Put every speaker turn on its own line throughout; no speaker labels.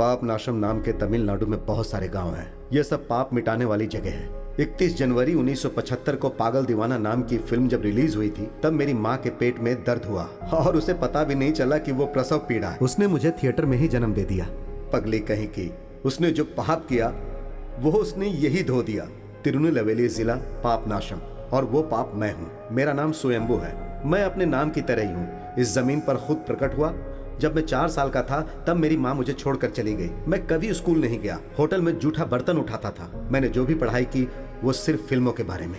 पापनाशम नाम के तमिलनाडु में बहुत सारे गांव हैं। यह सब पाप मिटाने वाली जगह है। 31 जनवरी 1975 को पागल दीवाना नाम की फिल्म जब रिलीज हुई थी, तब मेरी माँ के पेट में दर्द हुआ और उसे पता भी नहीं चला कि वो प्रसव पीड़ा है। उसने मुझे थिएटर में ही जन्म दे दिया। पगली कहीं की, उसने जो पाप किया वो उसने यही धो दिया। तिरुनेलवेली जिला पापनाशम, और वो पाप मैं हूँ। मेरा नाम स्वयंभू है। मैं अपने नाम की तरह ही हूँ। इस जमीन पर खुद प्रकट हुआ। जब मैं 4 साल का था तब मेरी माँ मुझे छोड़कर चली गई। मैं कभी स्कूल नहीं गया, होटल में जूठा बर्तन उठाता था। मैंने जो भी पढ़ाई की वो सिर्फ फिल्मों के बारे में।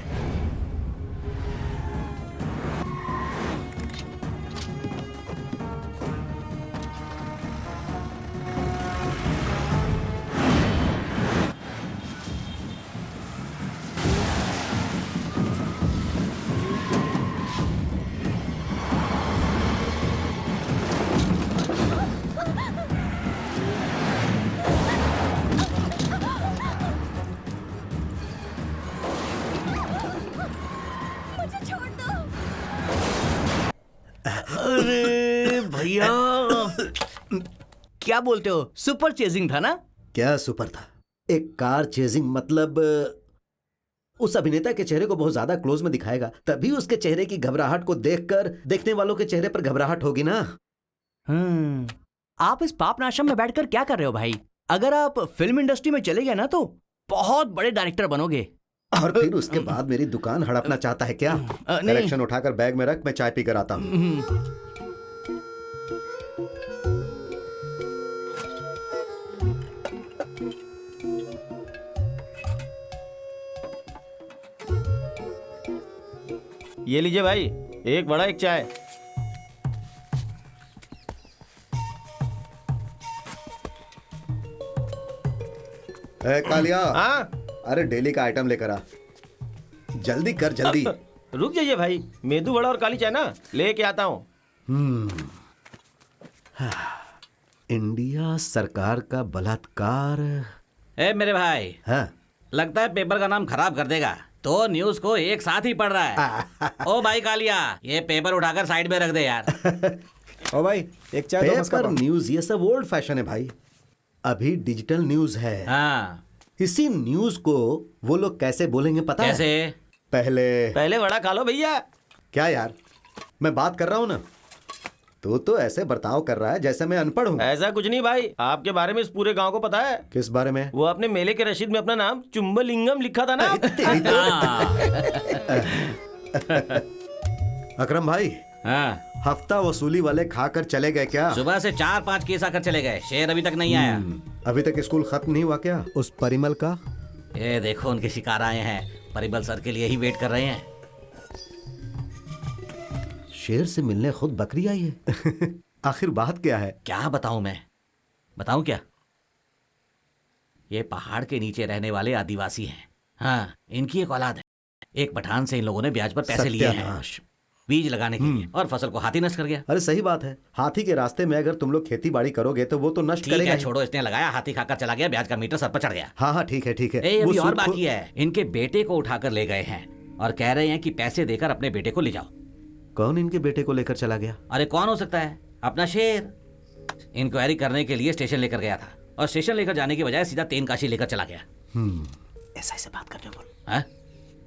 अरे भैया, क्या बोलते हो? सुपर चेजिंग था ना?
क्या सुपर था? एक कार चेजिंग मतलब उस अभिनेता के चेहरे को बहुत ज्यादा क्लोज में दिखाएगा, तभी उसके चेहरे की घबराहट को देखकर देखने वालों के चेहरे पर घबराहट होगी ना।
आप इस पापनाशम में बैठकर क्या कर रहे हो भाई? अगर आप फिल्म इंडस्ट्री में चले गए ना तो बहुत बड़े डायरेक्टर बनोगे।
और फिर उसके बाद मेरी दुकान हड़पना चाहता है क्या? कलेक्शन उठाकर बैग में रख, मैं चाय पी कर आता हूँ।
ये लीजिए भाई, एक बड़ा एक चाय।
कालिया,
हाँ?
अरे डेली का आइटम लेकर आ, जल्दी कर जल्दी।
रुक जाइए भाई, मेदू वड़ा और काली चाय ना लेके आता हूँ।
इंडिया सरकार का बलात्कार।
ए मेरे भाई,
हाँ?
लगता है पेपर का नाम खराब कर देगा, तो न्यूज को एक साथ ही पढ़ रहा है। ओ भाई कालिया, ये पेपर उठाकर साइड में रख दे यार।
ओ भाई, एक चाय दो।
पेपर न्यूज ये सब ओल्ड फैशन है भाई, अभी डिजिटल न्यूज है।
हाँ,
इसी न्यूज को वो लोग कैसे बोलेंगे पता
कैसे?
है? पहले
वड़ा खा लो भैया।
क्या यार, मैं बात कर रहा हूँ ना, तो ऐसे बर्ताव कर रहा है जैसे मैं अनपढ़ हूँ।
ऐसा कुछ नहीं भाई, आपके बारे में इस पूरे गांव को पता है।
किस बारे में?
वो अपने मेले के रसीद में अपना नाम चुम्बलिंगम लिखा था ना।
तेरी तो। अकरम भाई,
हाँ,
हफ्ता वसूली वाले खाकर चले गए क्या?
सुबह से 4-5 केस आकर चले गए, शेर अभी तक नहीं आया।
अभी तक स्कूल खत्म नहीं हुआ क्या उस परिमल का?
ये देखो उनके शिकार आए हैं, परिमल सर के लिए ही वेट कर रहे हैं।
शेर से मिलने खुद बकरी आई है। आखिर बात क्या है?
क्या बताऊं मैं? बताऊं क्या? ये पहाड़ के नीचे रहने वाले आदिवासी हैं। हाँ, इनकी एक औलाद है। एक पठान से इन लोगों ने ब्याज पर पैसे लिए हैं बीज लगाने के लिए, और फसल को हाथी नष्ट कर गया।
अरे सही बात है, हाथी के रास्ते में अगर तुम लोग खेती बाड़ी करोगे तो वो तो नष्ट करेगा।
छोड़ो, इसने लगाया, हाथी खाकर चला गया, ब्याज का मीटर सर पर चढ़ गया।
हाँ हाँ ठीक है ठीक है।
अभी और बाकी है। इनके बेटे को उठाकर ले गए हैं और कह रहे हैं कि पैसे देकर अपने बेटे को ले जाओ।
कौन इनके बेटे को लेकर चला गया?
अरे कौन हो सकता है? अपना शेर। इंक्वायरी करने के लिए स्टेशन लेकर गया था, और स्टेशन लेकर जाने की बजाय सीधा तेनकाशी लेकर चला गया।
एसआई से बात करने बोल।
हाँ?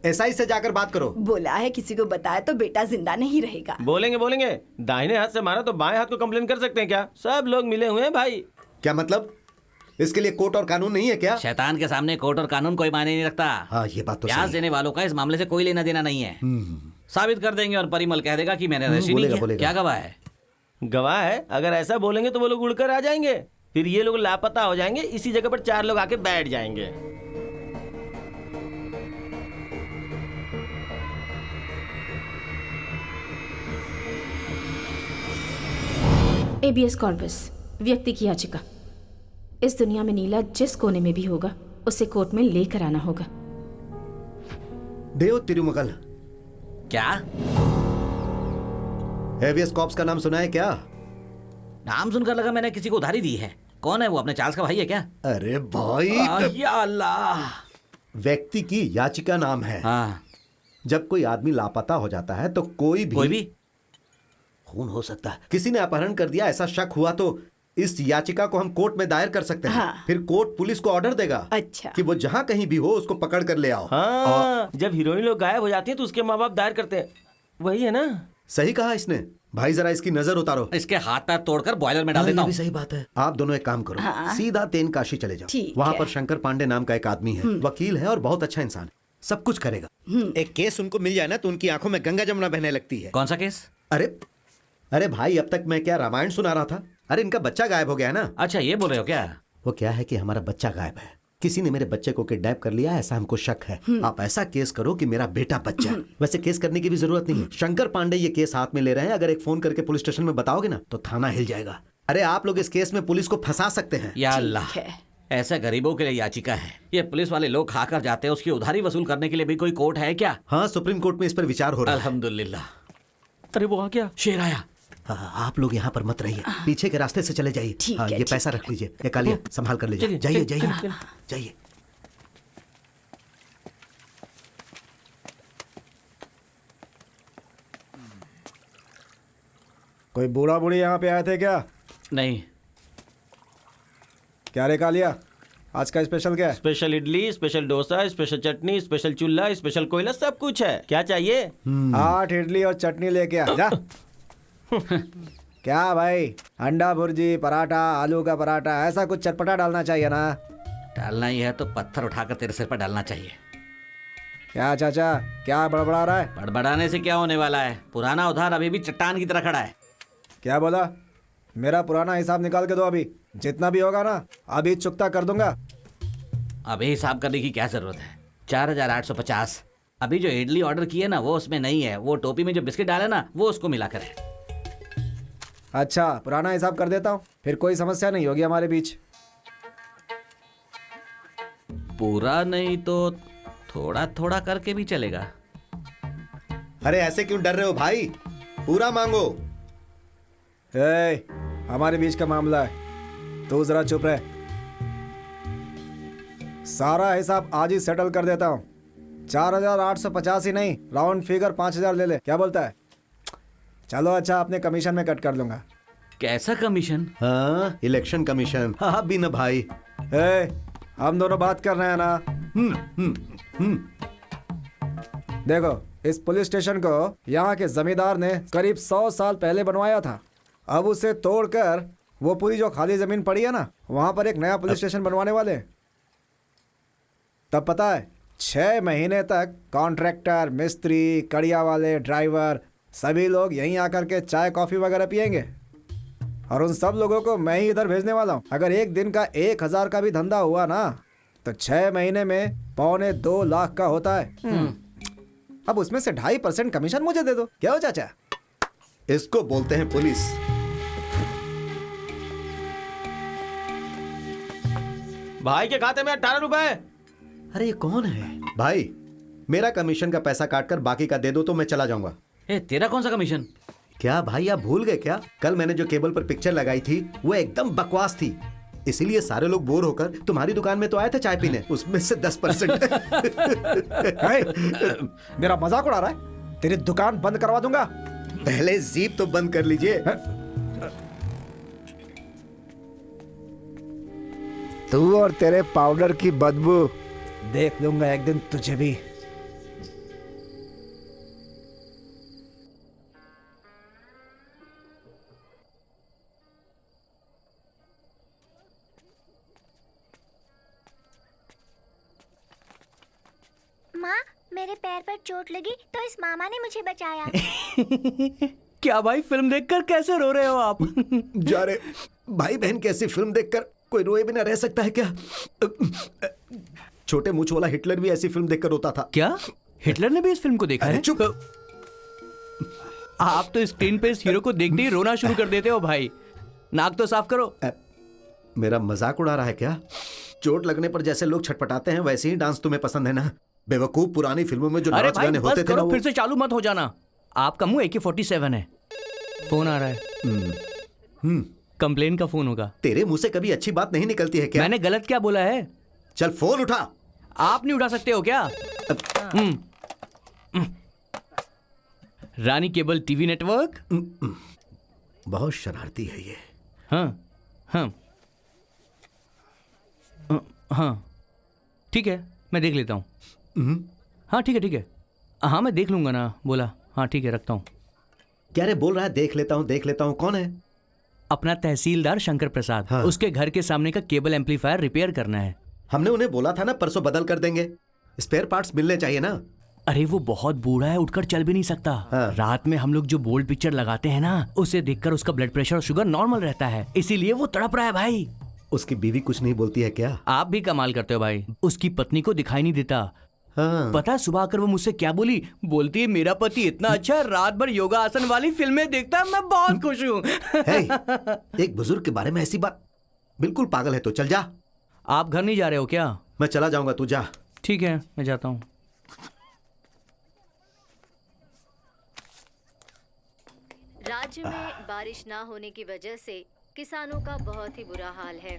एसआई से जाकर बात करो।
बोला है किसी को बताया तो बेटा जिंदा नहीं रहेगा।
बोलेंगे, दाहिने हाथ से मारा तो बाएं हाथ को कंप्लेन कर सकते हैं क्या? सब लोग मिले हुए हैं भाई।
क्या मतलब? इसके लिए कोर्ट और कानून नहीं है क्या?
शैतान के सामने कोर्ट और कानून कोई मायने नहीं रखता।
हाँ ये बात तो
ब्याज देने वालों का इस मामले से कोई लेना देना नहीं है। साबित कर देंगे और परिमल कह देगा कि मैंने रजिस्ट्री नहीं किया। क्या गवाह है?
गवाह है। अगर ऐसा बोलेंगे तो वो लोग उड़कर आ जाएंगे, फिर ये लोग लापता हो जाएंगे। इसी जगह पर 4 लोग आके बैठ जाएंगे।
एबियस कॉर्पस, व्यक्ति की याचिका। इस दुनिया में नीला जिस कोने में भी होगा उसे कोर्ट में लेकर आना होगा।
देव तिरुमगल।
क्या?
हेवियस कॉर्प्स का नाम सुना है क्या?
नाम सुनकर लगा मैंने किसी को उधारी दी है। कौन है वो? अपने चार्ल्स का भाई है क्या?
अरे भाई,
या अल्लाह।
व्यक्ति की याचिका नाम है।
हाँ।
जब कोई आदमी लापता हो जाता है तो कोई भी
कोई भी
खून हो सकता है। किसी ने अपहरण कर दिया ऐसा शक हुआ तो इस याचिका को हम कोर्ट में दायर कर सकते हैं।
हाँ।
फिर कोर्ट पुलिस को ऑर्डर देगा
अच्छा।
कि वो जहाँ कहीं भी हो उसको पकड़ कर ले आओ।
हाँ, जब हीरोइन लोग गायब हो जाती है तो उसके माँ बाप दायर करते हैं, वही है ना?
सही कहा इसने। भाई जरा इसकी नजर उतारो।
इसके हाथ पैर तोड़कर बॉयलर में डाल
हाँ,
देता
ये
हूँ।
भी सही बात है। आप दोनों एक काम करो,
हाँ।
सीधा तेनकाशी चले जाओ।
ठीक
वहाँ
है।
पर शंकर पांडे नाम का एक आदमी है, वकील है और बहुत अच्छा इंसान है, सब कुछ करेगा। एक केस उनको मिल जाए ना तो उनकी आंखों में गंगा जमुना बहने लगती है।
कौन सा केस?
अरे भाई, अब तक मैं क्या रामायण सुना रहा था? अरे इनका बच्चा गायब हो गया है ना।
अच्छा, ये बोल रहे हो क्या?
वो क्या है कि हमारा बच्चा गायब है, किसी ने मेरे बच्चे को किडनैप कर लिया, ऐसा हमको शक है। आप ऐसा केस करो कि मेरा बेटा बच्चा। वैसे केस करने की भी जरूरत नहीं है, शंकर पांडे ये केस हाथ में ले रहे हैं। अगर एक फोन करके पुलिस स्टेशन में बताओगे ना तो थाना हिल जाएगा। अरे आप लोग इस केस में पुलिस को फंसा सकते हैं।
या अल्लाह,
ठीक है।
ऐसा गरीबों के लिए याचिका है। ये पुलिस वाले लोग खाकर जाते हैं, उसकी उधारी वसूल करने के लिए भी कोई कोर्ट है क्या?
हाँ, सुप्रीम कोर्ट में इस पर विचार हो रहा है।
अल्हम्दुलिल्लाह।
अरे वो आ गया।
शेर आया।
आप लोग यहाँ पर मत रहिए, पीछे के रास्ते से चले जाइए।
ठीक
हाँ,
है,
ये
ठीक
पैसा रख लीजिए। ये कालिया संभाल कर लीजिए।
चलिए,
जाइए
चलिए,
जाइए
चलिए।
जाइए।
कोई बूढ़ा बूढ़ी यहाँ पे आए थे क्या?
नहीं,
क्या रे कालिया, आज का स्पेशल क्या है?
Special idli, special dosa, special chutney, special चूल्हा, स्पेशल कोयला, सब कुछ है। क्या चाहिए?
8 इडली और चटनी लेके आ जा। क्या भाई, अंडा भुर्जी, पराठा, आलू का पराठा, ऐसा कुछ चटपटा डालना चाहिए ना?
डालना ही है तो पत्थर उठाकर तेरे सिर पर डालना चाहिए।
क्या चाचा, क्या बड़बड़ा रहा है?
बड़बड़ाने से क्या होने वाला है? पुराना उधार अभी भी चट्टान की तरह खड़ा है।
क्या बोला? मेरा पुराना हिसाब निकाल के दो, अभी जितना भी होगा ना अभी चुकता कर दूंगा।
अभी हिसाब करने की क्या जरूरत है? 4850। अभी जो इडली ऑर्डर की है ना वो उसमें नहीं है, वो टोपी में जो बिस्किट डाले ना वो उसको मिला कर है।
अच्छा, पुराना हिसाब कर देता हूँ, फिर कोई समस्या नहीं होगी हमारे बीच।
पूरा नहीं तो थोड़ा थोड़ा करके भी चलेगा।
अरे ऐसे क्यों डर रहे हो भाई, पूरा मांगो।
हमारे बीच का मामला है, तू जरा चुप रह। सारा हिसाब आज ही सेटल कर देता हूँ। 4850 ही नहीं, राउंड फिगर 5000 ले ले, क्या बोलता है? चलो अच्छा, अपने कमीशन में कट कर लूंगा।
कैसा कमीशन?
हाँ, इलेक्शन कमीशन। हाँ बीना भाई।
हम दोनों बात कर रहे हैं ना। देखो, इस पुलिस स्टेशन को यहाँ के जमींदार ने करीब 100 साल पहले बनवाया था। अब उसे तोड़कर वो पूरी जो खाली जमीन पड़ी है ना, वहां पर एक नया पुलिस स्टेशन बनवाने वाले हैं। तब पता है 6 महीने तक कॉन्ट्रैक्टर, मिस्त्री, कड़िया वाले, ड्राइवर सभी लोग यहीं आकर के चाय कॉफी वगैरह पियेंगे। और उन सब लोगों को मैं ही इधर भेजने वाला हूँ। अगर एक दिन का 1000 का भी धंधा हुआ ना तो 6 महीने में 2.25 लाख का होता है। अब उसमें से 2.5% कमीशन मुझे दे दो, क्या हो चाचा?
इसको बोलते हैं पुलिस।
भाई के खाते में 18 रुपए।
अरे ये कौन है? भाई, मेरा कमीशन का पैसा काटकर बाकी का दे दो तो मैं चला जाऊंगा।
तेरा कौन सा कमीशन?
क्या भाई, आप भूल गए क्या? कल मैंने जो केबल पर पिक्चर लगाई थी वो एकदम बकवास थी, इसीलिए सारे लोग बोर होकर तुम्हारी दुकान में तो आए थे चाय पीने, उसमें से 10%।
मेरा मजाक उड़ा रहा है? तेरी दुकान बंद करवा दूंगा।
पहले जीप तो बंद कर लीजिए।
तू और तेरे पाउडर की बदबू देख लूंगा एक दिन तुझे भी।
माँ, मेरे पैर पर चोट लगी तो इस मामा ने मुझे बचाया।
क्या भाई, फिल्म देखकर कैसे रो रहे हो आप?
जा रे भाई, बहन कैसी फिल्म देखकर कोई रोए बिना रह सकता है क्या? छोटे मूंछ वाला हिटलर भी ऐसी फिल्म देखकर रोता था।
क्या हिटलर ने भी इस फिल्म को देखा
अरे
है?
चुप।
आप तो स्क्रीन पे इस हीरो को देखते ही रोना शुरू कर देते हो भाई। नाक तो साफ करो।
मेरा मजाक उड़ा रहा है क्या? चोट लगने पर जैसे लोग छटपटाते हैं वैसे ही डांस तुम्हें पसंद है ना? बेवकूफ, पुरानी फिल्मों में जो
अरे
नाच
भाई
गाने
बस
होते थे ना
करो,
वो...
फिर से चालू मत हो जाना। आपका मुंह AK-47 है। फोन आ रहा है। कंप्लेन का फोन होगा।
तेरे मुंह से कभी अच्छी बात नहीं निकलती है क्या?
मैंने गलत क्या बोला है?
चल फोन उठा।
आप नहीं उठा सकते हो क्या? रानी केबल टीवी नेटवर्क।
बहुत शरारती है ये।
हाँ हाँ हाँ ठीक है, मैं देख लेता हूँ। हाँ ठीक है ठीक है, हाँ मैं देख लूँगा ना, बोला। हाँ ठीक है, रखता हूँ।
क्या रे बोल रहा है देख लेता हूँ? कौन है?
अपना तहसीलदार शंकर प्रसाद।
हाँ।
उसके घर के सामने का केबल एम्पलीफायर रिपेयर करना है।
हमने उन्हें बोला था ना परसों बदल कर देंगे। स्पेयर पार्ट्स मिलने चाहिए ना।
अरे वो बहुत बूढ़ा है, उठकर चल भी नहीं सकता।
हाँ।
रात में हम लोग जो बोल्ड पिक्चर लगाते हैं ना, उसे देखकर उसका ब्लड प्रेशर और शुगर नॉर्मल रहता है, इसीलिए वो तड़प रहा है भाई।
उसकी बीवी कुछ नहीं बोलती है क्या?
आप भी कमाल करते हो भाई, उसकी पत्नी को दिखाई नहीं देता।
हाँ।
पता है सुबह आकर वो मुझसे क्या बोली? बोलती है मेरा पति इतना अच्छा है, रात भर योगा आसन वाली फिल्में देखता है, मैं बहुत खुश हूँ।
हे, एक बुजुर्ग के बारे में ऐसी बात, बिल्कुल पागल है। तो चल जा।
आप घर नहीं जा रहे हो क्या?
मैं चला जाऊंगा, तू जा।
ठीक है, मैं जाता हूँ।
राज्य में बारिश ना होने की वजह से किसानों का बहुत ही बुरा हाल है।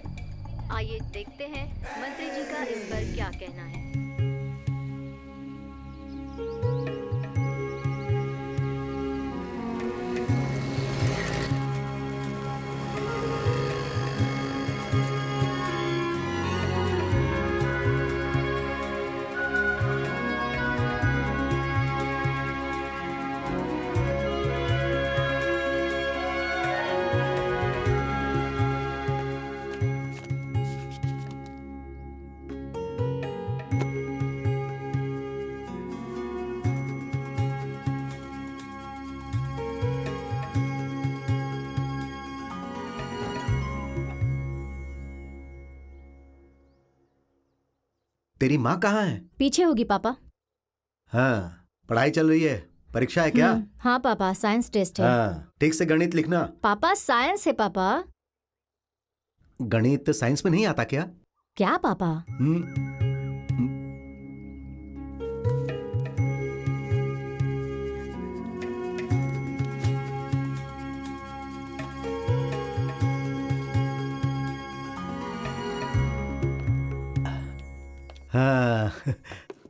आइए देखते हैं मंत्री जी का इस पर क्या कहना है।
तेरी माँ कहाँ है?
पीछे होगी पापा।
हाँ, पढ़ाई चल रही है। परीक्षा है क्या?
हाँ पापा, साइंस टेस्ट है।
हाँ, ठीक से गणित लिखना।
पापा साइंस है पापा।
गणित साइंस में नहीं आता क्या?
क्या पापा?
हाँ,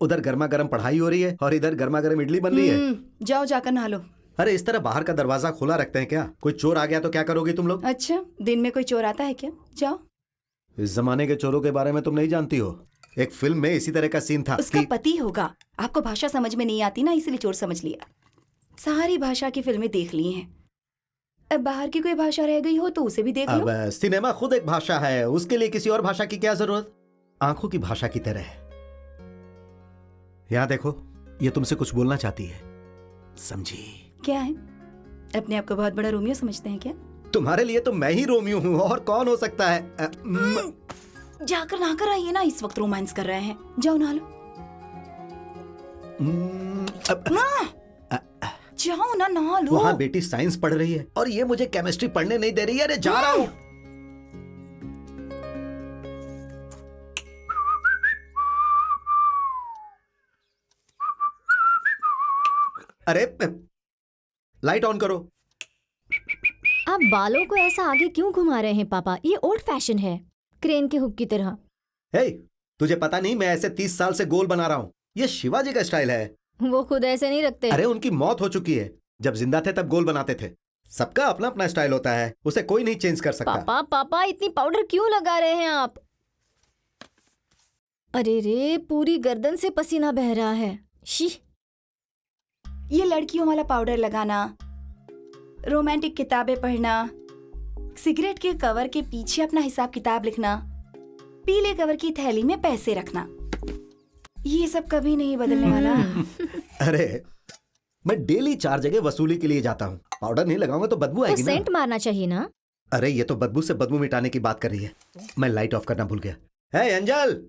उधर गर्मा गर्म पढ़ाई हो रही है और इधर गर्मा गर्म इडली बन रही है।
जाओ जाकर नहा लो।
अरे इस तरह बाहर का दरवाजा खुला रखते हैं क्या? कोई चोर आ गया तो क्या करोगी तुम लोग?
अच्छा, दिन में कोई चोर आता है क्या? जाओ।
इस जमाने के चोरों के बारे में तुम नहीं जानती हो। एक फिल्म में इसी तरह का सीन था।
उसका पति होगा। आपको भाषा समझ में नहीं आती ना, इसलिए चोर समझ लिया। सारी भाषा की फिल्में देख ली हैं। अब बाहर की कोई भाषा रह गई हो तो उसे भी देख लो।
अब सिनेमा खुद एक भाषा है, उसके लिए किसी और भाषा की क्या जरूरत? आंखों की भाषा की तरह है। यहाँ देखो, ये तुमसे कुछ बोलना चाहती है, समझी?
क्या है? अपने आप को बहुत बड़ा रोमियो समझते हैं क्या?
तुम्हारे लिए तो मैं ही रोमियो हूँ, और कौन हो सकता है?
जाकर नहाकर आइए ना, इस वक्त रोमांस कर रहे हैं। जाओ नहा लो। जाओ ना, नहा लो।
वहाँ बेटी साइंस पढ़ रही है और ये मुझे केमिस्ट्री पढ़ने नहीं दे रही है। अरे जा रहा हूँ। अरे लाइट ऑन करो।
आप बालों को ऐसा आगे क्यों घुमा रहे हैं पापा? ये ओल्ड फैशन है, क्रेन के हुक की तरह।
हे, तुझे पता नहीं मैं ऐसे 30 साल से गोल बना रहा हूँ। ये शिवाजी का स्टाइल है।
वो खुद ऐसे नहीं रखते।
अरे उनकी मौत हो चुकी है। जब जिंदा थे तब गोल बनाते थे। सबका अपना अपना स्टाइल होता है, उसे कोई नहीं चेंज कर सकता।
पापा पापा, इतनी पाउडर क्यों लगा रहे हैं आप? अरे रे, पूरी गर्दन से पसीना बह रहा है। शी।
ये लड़कियों वाला पाउडर लगाना, रोमांटिक किताबें पढ़ना, सिगरेट के कवर के पीछे अपना हिसाब किताब लिखना, पीले कवर की थैली में पैसे रखना, ये सब कभी नहीं बदलने वाला।
अरे मैं डेली 4 जगह वसूली के लिए जाता हूँ। पाउडर नहीं लगाऊंगा तो बदबू आएगी ना।
सेंट मारना चाहिए ना।
अरे ये तो बदबू से बदबू मिटाने की बात कर रही है। मैं लाइट ऑफ करना भूल गया। हे अंजल,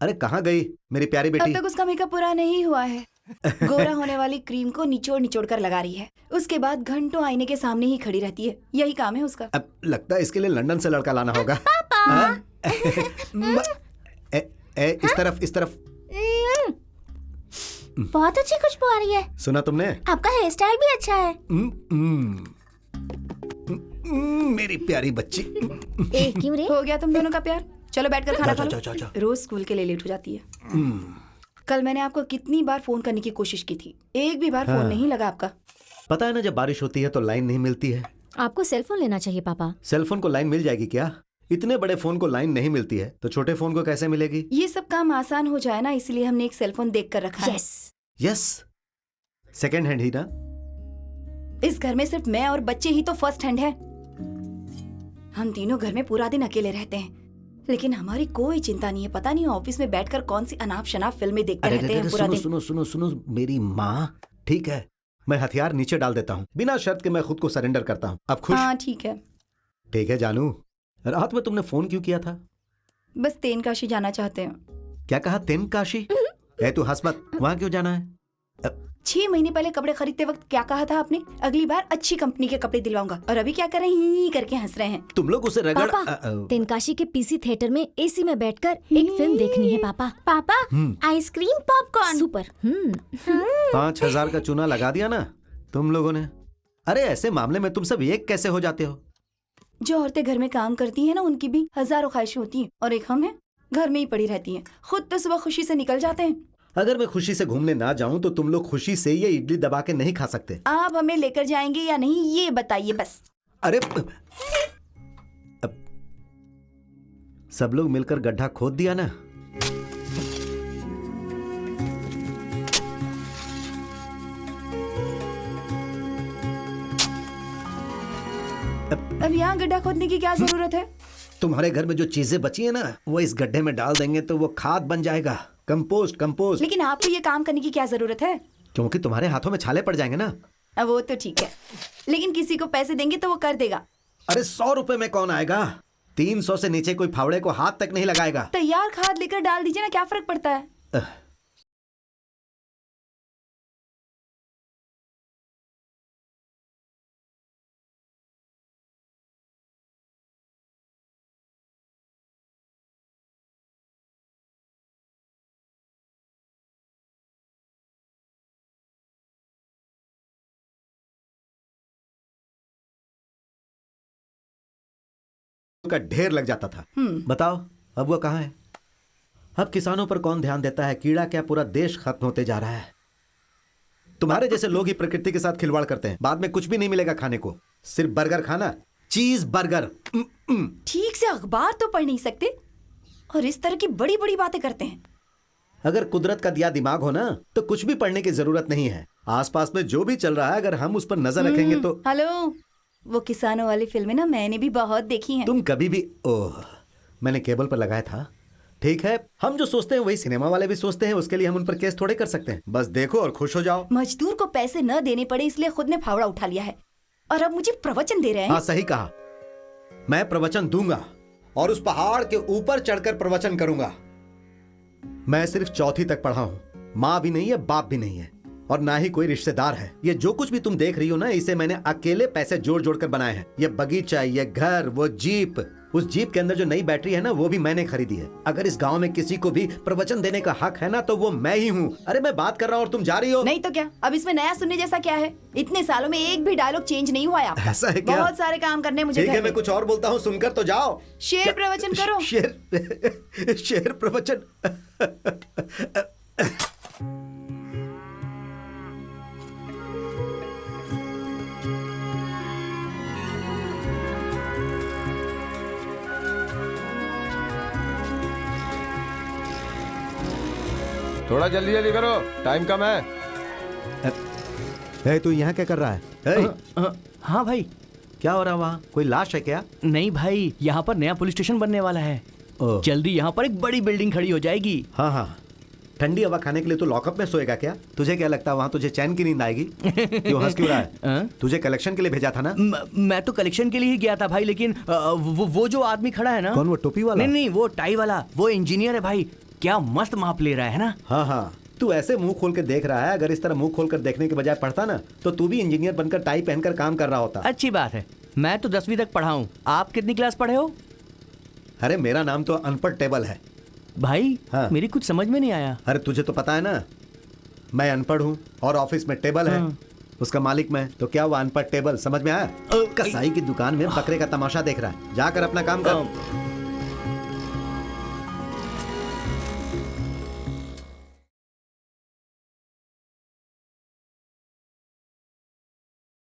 अरे कहाँ गई मेरी प्यारी बेटी?
अब तक उसका मेकअप पूरा नहीं हुआ है। गोरा होने वाली क्रीम को निचोड़ निचोड़ कर लगा रही है। उसके बाद घंटों आईने के सामने ही खड़ी रहती है। यही काम है उसका।
अब लगता है इसके लिए लंदन से लड़का लाना होगा। इस तरफ, इस तरफ।
बहुत अच्छी खुशबू आ रही है।
सुना तुमने?
आपका हेयर स्टाइल भी अच्छा है।
मेरी प्यारी बच्ची।
क्यों रे?
हो गया तुम दोनों का प्यार? चलो बैठकर खाना खा
जाओ,
लो। रोज स्कूल के लिए लेट हो जाती है। कल मैंने आपको कितनी बार फोन करने की कोशिश की थी, एक भी बार फोन नहीं लगा आपका।
पता है ना, जब बारिश होती है तो लाइन नहीं मिलती है।
आपको सेल फोन लेना चाहिए पापा।
सेल फोन को लाइन मिल जाएगी क्या? इतने बड़े फोन को लाइन नहीं मिलती है तो छोटे फोन को कैसे मिलेगी?
ये सब काम आसान हो जाए ना, इसलिए हमने एक सेलफोन देख कर रखा है।
यस, सेकेंड हैंड ही ना?
इस घर में सिर्फ मैं और बच्चे ही तो फर्स्ट हैंड है। हम तीनों घर में पूरा दिन अकेले रहते हैं, लेकिन हमारी कोई चिंता नहीं है। पता नहीं ऑफिस में बैठकर कौन सी अनाप शनाप फिल्में देखते रहते हैं पूरा दिन।
सुनो सुनो सुनो मेरी माँ, ठीक है मैं हथियार नीचे डाल देता हूँ, बिना शर्त के मैं खुद को सरेंडर करता हूँ। अब खुश?
हाँ ठीक है।
ठीक है जानू, रात में तुमने फोन क्यों किया था?
बस तेनकाशी जाना चाहते हैं।
क्या कहा? तेनकाशी? तू हंस मत, वहाँ क्यों जाना है?
6 महीने पहले कपड़े खरीदते वक्त क्या कहा था आपने? अगली बार अच्छी कंपनी के कपड़े दिलवाऊंगा। और अभी क्या कर रहे हैं? ही करके हंस रहे हैं।
तुम लोग उसे रगड़।
पापा, तेनकाशी के पीसी थिएटर में एसी में बैठकर एक फिल्म देखनी है पापा।
पापा आइसक्रीम पॉपकॉर्न
सुपर।
5,000 का चूना लगा दिया ना तुम लोगों ने। अरे ऐसे मामले में तुम सब एक कैसे हो जाते हो?
जो औरतें घर में काम करती हैं ना, उनकी भी हजारों ख्वाहिशें होती हैं, और एक हम हैं घर में ही पड़ी रहती हैं। खुद तो सुबह खुशी से निकल जाते हैं।
अगर मैं खुशी से घूमने ना जाऊं तो तुम लोग खुशी से ये इडली दबा के नहीं खा सकते।
आप हमें लेकर जाएंगे या नहीं ये बताइए बस।
अरे सब लोग मिलकर गड्ढा खोद दिया ना।
अब यहाँ गड्ढा खोदने की क्या जरूरत है?
तुम्हारे घर में जो चीजें बची है ना, वो इस गड्ढे में डाल देंगे तो वो खाद बन जाएगा। Compost compost.
लेकिन आपको ये काम करने की क्या जरूरत है?
क्योंकि तुम्हारे हाथों में छाले पड़ जाएंगे ना।
अब वो तो ठीक है, लेकिन किसी को पैसे देंगे तो वो कर देगा।
अरे 100 रुपए में कौन आएगा? 300 से नीचे कोई फावड़े को हाथ तक नहीं लगाएगा।
तैयार खाद लेकर डाल दीजिए ना, क्या फर्क पड़ता है?
का ढेर लग जाता था। बताओ अब वो कहाँ है? अब किसानों पर कौन ध्यान देता है? कीड़ा क्या, पूरा देश खत्म होते जा रहा है। तुम्हारे जैसे लोग ही प्रकृति के साथ खिलवाड़ करते हैं। बाद में कुछ भी नहीं मिलेगा खाने को, सिर्फ बर्गर खाना, चीज बर्गर।
ठीक से अखबार तो पढ़ नहीं सकते और इस तरह की बड़ी बड़ी बातें करते हैं।
अगर कुदरत का दिया दिमाग हो ना तो कुछ भी पढ़ने की जरूरत नहीं है। आसपास में जो भी चल रहा है अगर हम उस पर नजर रखेंगे तो।
हेलो, वो किसानों वाली फिल्में ना मैंने भी बहुत देखी हैं।
तुम कभी भी? ओह, मैंने केबल पर लगाया था। ठीक है, हम जो सोचते हैं वही सिनेमा वाले भी सोचते हैं। उसके लिए हम उन पर केस थोड़े कर सकते हैं। बस देखो और खुश हो जाओ।
मजदूर को पैसे न देने पड़े इसलिए खुद ने फावड़ा उठा लिया है, और अब मुझे प्रवचन दे रहे हैं।
हाँ सही कहा, मैं प्रवचन दूंगा और उस पहाड़ के ऊपर चढ़कर प्रवचन करूंगा। मैं सिर्फ 4वीं तक पढ़ा हूं। माँ भी नहीं है, बाप भी नहीं है, और ना ही कोई रिश्तेदार है। ये जो कुछ भी तुम देख रही हो ना, इसे मैंने अकेले पैसे जोड़ जोड़ कर बनाए हैं। ये बगीचा, ये घर, वो जीप, उस जीप के अंदर जो नई बैटरी है ना, वो भी मैंने खरीदी है। अगर इस गांव में किसी को भी प्रवचन देने का हक है ना तो वो मैं ही हूँ। अरे मैं बात कर रहा हूँ और तुम जा रही हो।
नहीं तो क्या, अब इसमें नया सुनने जैसा क्या है? इतने सालों में एक भी डायलॉग चेंज नहीं हुआ है आपका।
ऐसा है क्या?
बहुत सारे काम करने मुझे।
ठीक है,
घर
मैं
में।
कुछ और बोलता हूँ, सुनकर तो जाओ।
शेर प्रवचन करो।
शेर प्रवचन।
थोड़ा जल्दी जल्दी करो, टाइम कम है।
तू यहाँ क्या कर रहा है?
हाँ भाई।
क्या हो रहा है वहाँ? कोई लाश है क्या?
नहीं भाई, यहाँ पर नया पुलिस स्टेशन बनने वाला है। जल्दी यहाँ पर एक बड़ी बिल्डिंग खड़ी हो जाएगी।
हाँ हाँ, ठंडी हवा खाने के लिए तो लॉकअप में सोएगा क्या? तुझे क्या लगता है वहाँ तुझे चैन की नींद आएगी? क्यों हंस क्यों रहा है? तुझे कलेक्शन के लिए भेजा था ना?
मैं तो कलेक्शन के लिए ही गया था भाई, लेकिन वो जो आदमी खड़ा है ना।
कौन? वो टोपी वाला?
नहीं, वो टाई वाला, वो इंजीनियर है भाई। क्या मस्त माप ले रहा है ना?
हाँ हाँ, तू ऐसे मुंह खोल के देख रहा है। अगर इस तरह मुंह खोल कर देखने के बजाय पढ़ता ना तो तू भी इंजीनियर बनकर टाई पहनकर काम कर रहा होता।
अच्छी बात है। मैं तो 10वीं तक पढ़ा हूँ। आप कितनी क्लास पढ़े हो?
अरे मेरा नाम तो अनपढ़ टेबल है
भाई।
हाँ।
मेरी कुछ समझ में नहीं आया।
अरे तुझे तो पता है ना, मैं अनपढ़ हूँ और ऑफिस में टेबल है, उसका मालिक मैं, तो क्या वो अनपढ़ टेबल? समझ में आया? कसाई की दुकान में बकरे का तमाशा देख रहा है, जाकर अपना काम कर।